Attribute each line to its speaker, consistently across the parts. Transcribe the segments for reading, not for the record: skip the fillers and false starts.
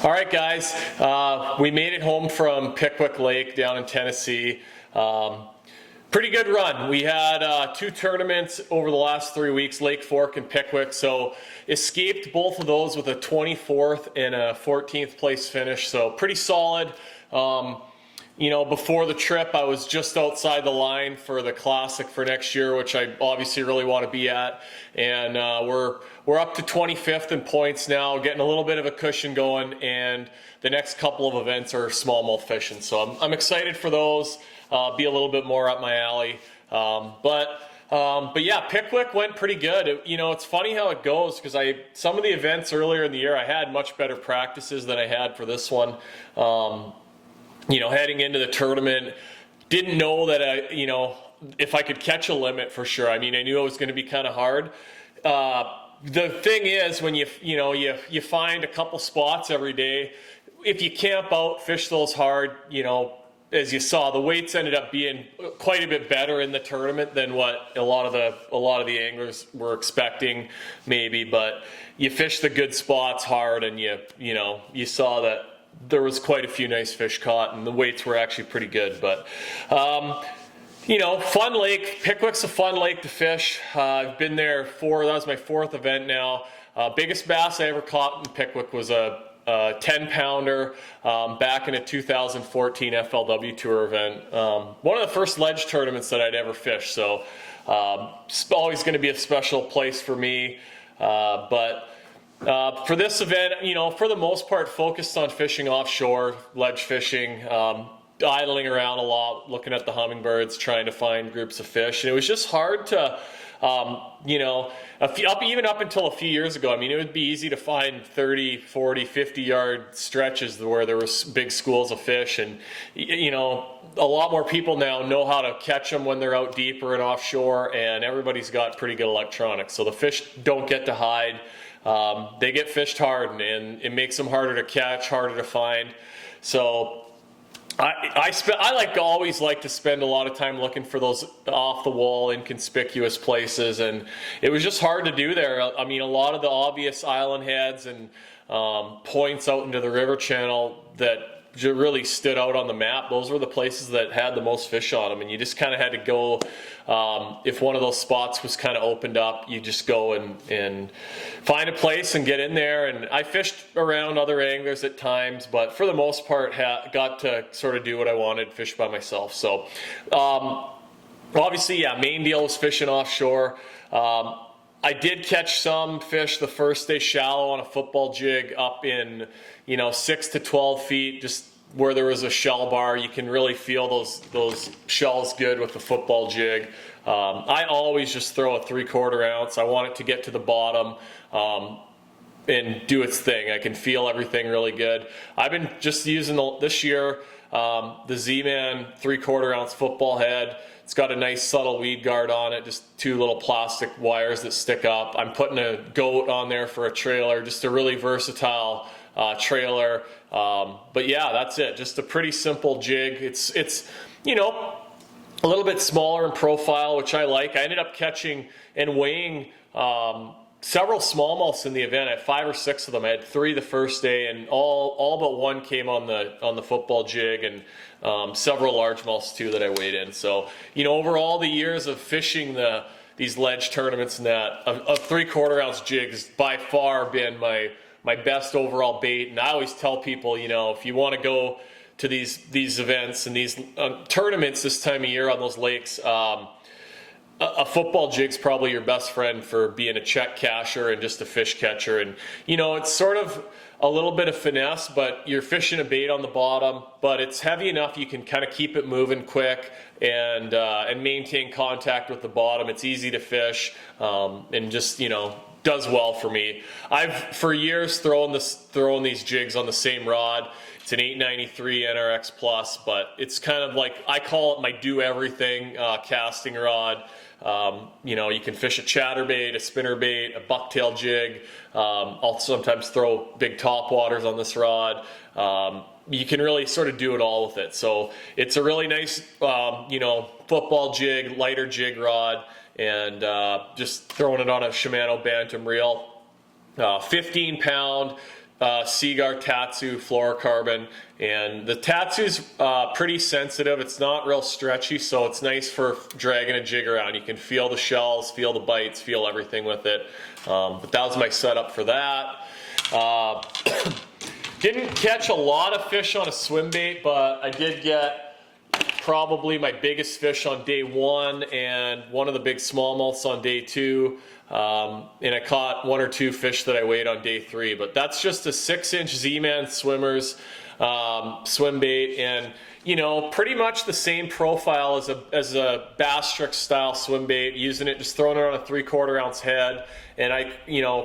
Speaker 1: All right, guys, we made it home from Pickwick Lake down in Tennessee. Pretty good run. We had 2 tournaments over the last 3 weeks, Lake Fork and Pickwick, so escaped both of those with a 24th and a 14th place finish, so pretty solid. You know, before the trip, I was just outside the line for the Classic for next year, which I obviously really want to be at. And we're up to 25th in points now, getting a little bit of a cushion going. And the next couple of events are smallmouth fishing, so I'm excited for those. Be a little bit more up my alley. But yeah, Pickwick went pretty good. You know, it's funny how it goes because some of the events earlier in the year, I had much better practices than I had for this one. You know, heading into the tournament, didn't know that you know, if I could catch a limit for sure. I mean, I knew it was going to be kind of hard. The thing is, when you find a couple spots every day, if you camp out, fish those hard, you know, as you saw, the weights ended up being quite a bit better in the tournament than what a lot of the anglers were expecting, maybe. But you fish the good spots hard, and you saw that there was quite a few nice fish caught, and the weights were actually pretty good. But you know, fun lake. Pickwick's a fun lake to fish. I've been there that was my 4th event now. Biggest bass I ever caught in Pickwick was a 10-pounder back in a 2014 FLW Tour event. One of the first ledge tournaments that I'd ever fished, so it's always going to be a special place for me. But for this event, you know, for the most part, focused on fishing offshore, ledge fishing, idling around a lot, looking at the hummingbirds, trying to find groups of fish. And it was just hard to, you know, even up until a few years ago, I mean, it would be easy to find 30, 40, 50-yard stretches where there was big schools of fish. And, you know, a lot more people now know how to catch them when they're out deeper and offshore, and everybody's got pretty good electronics. So the fish don't get to hide. They get fished hard, and it makes them harder to catch, harder to find. So I always like to spend a lot of time looking for those off the wall, inconspicuous places, and it was just hard to do there. I mean, a lot of the obvious island heads and points out into the river channel that really stood out on the map, those were the places that had the most fish on them, and you just kind of had to go, if one of those spots was kind of opened up, you just go and find a place and get in there. And I fished around other anglers at times, but for the most part got to sort of do what I wanted, fish by myself. So obviously, yeah, main deal was fishing offshore. I did catch some fish the first day shallow on a football jig up in, you know, 6 to 12 feet, just where there was a shell bar. You can really feel those shells good with the football jig. I always just throw a 3/4 ounce. I want it to get to the bottom and do its thing. I can feel everything really good. I've been just using this year the Z-Man 3/4 ounce football head. It's got a nice subtle weed guard on it, just 2 little plastic wires that stick up. I'm putting a goat on there for a trailer, just a really versatile trailer. But yeah, that's it. Just a pretty simple jig. It's you know, a little bit smaller in profile, which I like. I ended up catching and weighing several smallmouths in the event. I had 5 or 6 of them. I had 3 the first day, and all but 1 came on the football jig, and several largemouths too that I weighed in. So, you know, over all the years of fishing these ledge tournaments and that, a 3/4 ounce jig has by far been my best overall bait. And I always tell people, you know, if you want to go to these events and these tournaments this time of year on those lakes, a football jig's probably your best friend for being a check casher and just a fish catcher. And, you know, it's sort of a little bit of finesse, but you're fishing a bait on the bottom, but it's heavy enough you can kind of keep it moving quick and maintain contact with the bottom. It's easy to fish, and just, you know, does well for me. I've for years thrown these jigs on the same rod. It's an 893 NRX Plus, but it's kind of like, I call it my do-everything casting rod. You know, you can fish a chatterbait, a spinnerbait, a bucktail jig. I'll sometimes throw big topwaters on this rod. You can really sort of do it all with it. So it's a really nice, you know, football jig, lighter jig rod, and just throwing it on a Shimano Bantam reel. 15 pound, Seaguar Tatsu fluorocarbon, and the Tatsu's pretty sensitive. It's not real stretchy, so it's nice for dragging a jig around. You can feel the shells, feel the bites, feel everything with it. But that was my setup for that. Didn't catch a lot of fish on a swim bait, but I did get probably my biggest fish on day 1 and one of the big smallmouths on day 2. And I caught 1 or 2 fish that I weighed on day 3, but that's just a 6-inch Z-Man Swimmers swim bait, and you know, pretty much the same profile as a Bassmaster style swim bait. Using it, just throwing it on a 3/4 ounce head, and I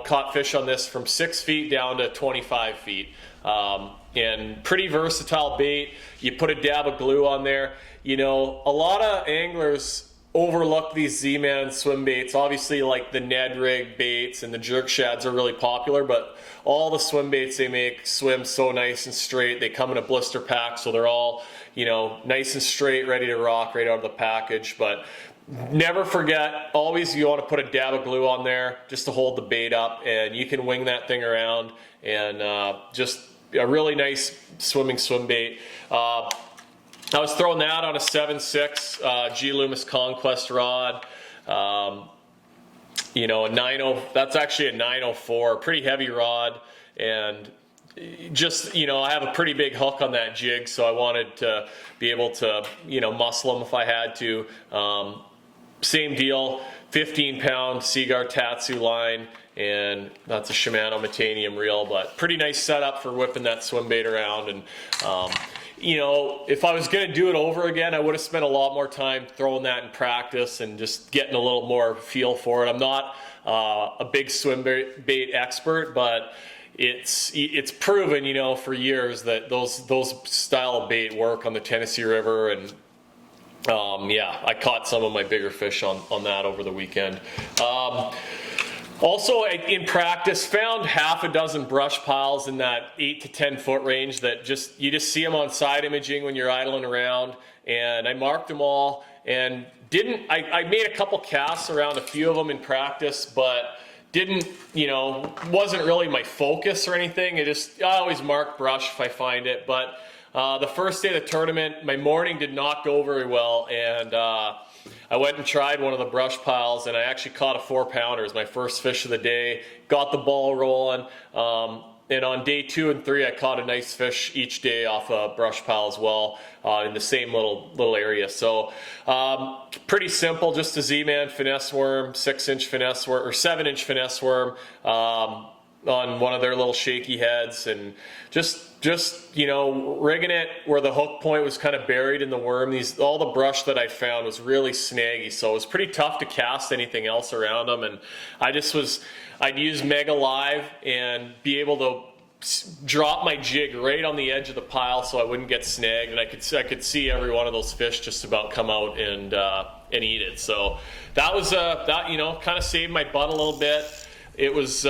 Speaker 1: caught fish on this from 6 feet down to 25 feet. And pretty versatile bait. You put a dab of glue on there. You know, a lot of anglers overlook these Z-Man swim baits. Obviously, like the Ned rig baits and the jerk shads are really popular, but all the swim baits they make swim so nice and straight. They come in a blister pack, so they're all, nice and straight, ready to rock right out of the package. But never forget, always you want to put a dab of glue on there just to hold the bait up, and you can wing that thing around, and just a really nice swimming swim bait. I was throwing that on a 7.6 G Loomis Conquest rod. A 90, that's actually a 904, pretty heavy rod, and just, I have a pretty big hook on that jig, so I wanted to be able to, muscle them if I had to. Same deal, 15-pound Seaguar Tatsu line, and that's a Shimano Metanium reel, but pretty nice setup for whipping that swim bait around. And if I was going to do it over again, I would have spent a lot more time throwing that in practice and just getting a little more feel for it. I'm not a big swim bait expert, but it's proven, for years that those style of bait work on the Tennessee River. And I caught some of my bigger fish on that over the weekend. Also, in practice, found half a dozen brush piles in that 8 to 10 foot range that you just see them on side imaging when you're idling around, and I marked them all, and I made a couple casts around a few of them in practice, but wasn't really my focus or anything. I always mark brush if I find it, but the first day of the tournament, my morning did not go very well, and I went and tried one of the brush piles, and I actually caught a 4-pounder. It was my first fish of the day. Got the ball rolling, and on day 2 and 3, I caught a nice fish each day off a brush pile as well, in the same little area. So pretty simple, just a Z-Man finesse worm, 6-inch finesse worm or 7-inch finesse worm on one of their little shaky heads, and just rigging it where the hook point was kind of buried in the worm. All the brush that I found was really snaggy, so it was pretty tough to cast anything else around them. And I'd use Mega Live and be able to drop my jig right on the edge of the pile so I wouldn't get snagged, and I could see every one of those fish just about come out and eat it. So that was kind of saved my butt a little bit. It was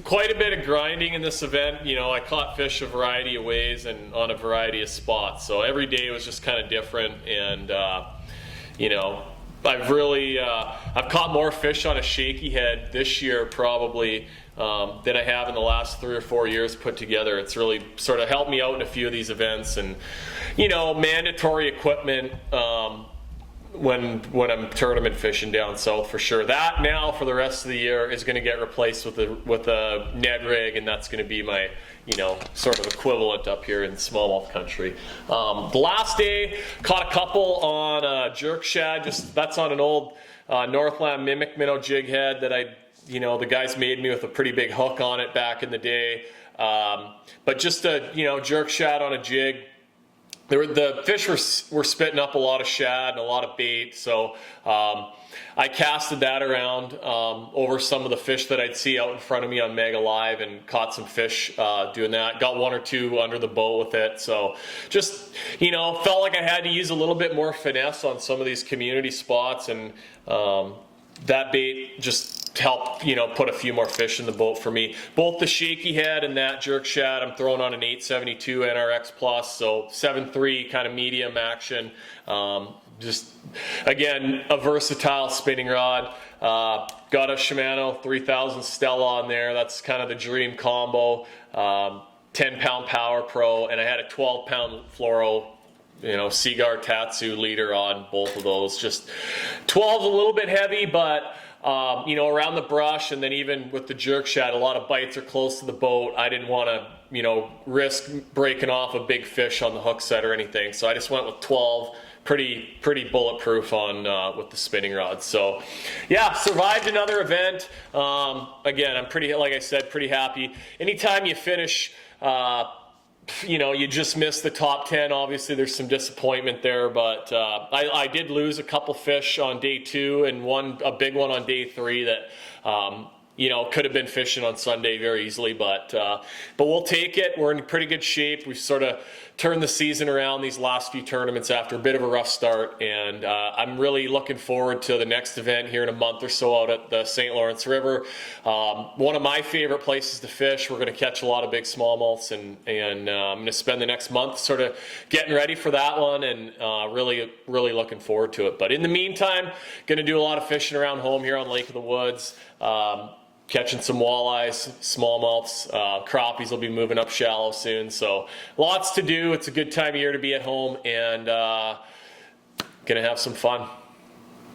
Speaker 1: quite a bit of grinding in this event. I caught fish a variety of ways and on a variety of spots. So every day was just kind of different. And, I've caught more fish on a shaky head this year probably than I have in the last 3 or 4 years put together. It's really sort of helped me out in a few of these events, and, mandatory equipment, when I'm tournament fishing down south for sure. That now for the rest of the year is going to get replaced with a Ned rig, and that's going to be my sort of equivalent up here in smallmouth country. The last day, caught a couple on a jerk shad. That's on an old Northland Mimic minnow jig head that the guys made me with a pretty big hook on it back in the day. But just a jerk shad on a jig. The fish were spitting up a lot of shad and a lot of bait, so I casted that around over some of the fish that I'd see out in front of me on Mega Live, and caught some fish doing that. Got 1 or 2 under the boat with it, so just felt like I had to use a little bit more finesse on some of these community spots, and that bait just helped put a few more fish in the boat for me. Both the shaky head and that jerk shad I'm throwing on an 872 NRX Plus, so 7.3 kind of medium action. Just again, a versatile spinning rod. Got a Shimano 3000 Stella on there. That's kind of the dream combo. 10-pound Power Pro, and I had a 12-pound fluoro, Seaguar Tatsu leader on both of those. Just 12's a little bit heavy, but around the brush, and then even with the jerk shad, a lot of bites are close to the boat. I didn't want to, risk breaking off a big fish on the hook set or anything, so I just went with 12. Pretty bulletproof on with the spinning rod. So yeah, survived another event. Again, I'm like I said, pretty happy. Anytime you finish, you just miss the top 10. Obviously, there's some disappointment there, but I did lose a couple fish on day 2 and a big one on day 3 that could have been fishing on Sunday very easily, but we'll take it. We're in pretty good shape. We've sort of turned the season around these last few tournaments after a bit of a rough start, and I'm really looking forward to the next event here in a month or so out at the St. Lawrence River. One of my favorite places to fish. We're going to catch a lot of big smallmouths, and I'm going to spend the next month sort of getting ready for that one, and really looking forward to it. But in the meantime, going to do a lot of fishing around home here on Lake of the Woods. Catching some walleyes, smallmouths, crappies will be moving up shallow soon. So lots to do. It's a good time of year to be at home, and gonna have some fun.